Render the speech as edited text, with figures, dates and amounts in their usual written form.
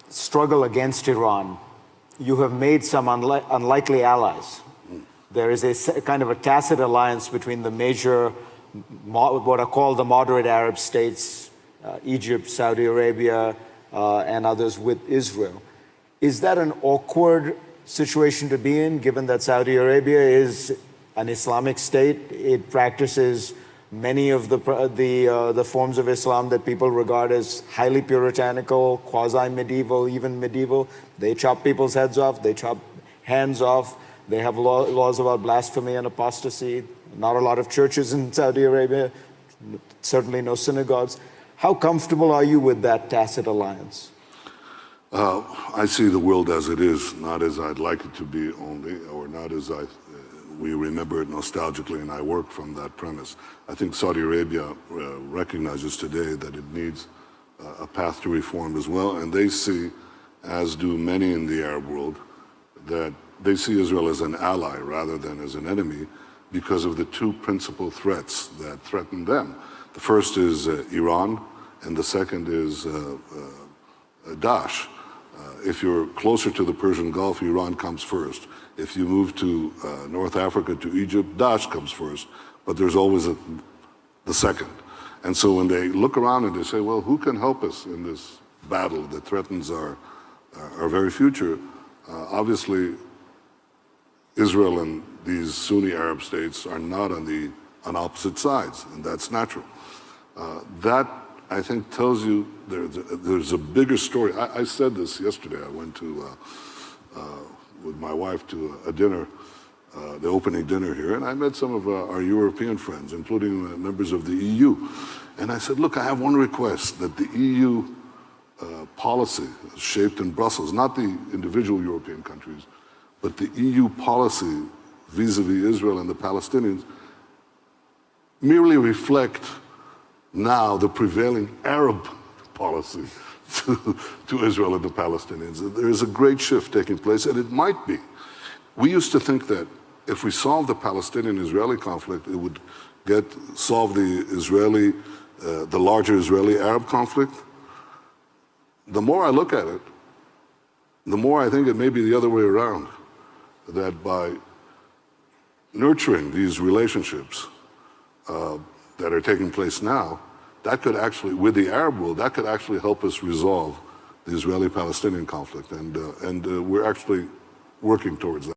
struggle against Iran, you have made some unlikely allies. There is a kind of a tacit alliance between the major, what are called the moderate Arab states, Egypt, Saudi Arabia, and others with Israel. Is that an awkward situation to be in, given that Saudi Arabia is an Islamic state? It practices many of the forms of Islam that people regard as highly puritanical, quasi-medieval, even medieval. They chop people's heads off, they chop hands off, they have laws about blasphemy and apostasy. Not a lot of churches in Saudi Arabia, certainly no synagogues. How comfortable are you with that tacit alliance? I see the world as it is, not as I'd like it to be only, or not as we remember it nostalgically, and I work from that premise. I think Saudi Arabia recognizes today that it needs a path to reform as well, and they see, as do many in the Arab world, that they see Israel as an ally rather than as an enemy because of the two principal threats that threaten them. The first is Iran, and the second is Daesh. If you're closer to the Persian Gulf, Iran comes first. If you move to North Africa, to Egypt, Daesh comes first. But there's always the second. And so when they look around and they say, well, who can help us in this battle that threatens our very future? Obviously, Israel and these Sunni Arab states are not on opposite sides, and that's natural. That, I think, tells you there's a bigger story. I said this yesterday. I went to, with my wife to a dinner, the opening dinner here, and I met some of our European friends, including members of the EU. And I said, look, I have one request, that the EU policy shaped in Brussels, not the individual European countries, but the EU policy vis-a-vis Israel and the Palestinians merely reflect now the prevailing Arab policy to Israel and the Palestinians. There is a great shift taking place, and it might be. We used to think that if we solved the Palestinian-Israeli conflict, it would solve the larger Israeli-Arab conflict. The more I look at it, the more I think it may be the other way around, that by nurturing these relationships that are taking place now, that could actually, with the Arab world, that could actually help us resolve the Israeli-Palestinian conflict. And we're actually working towards that.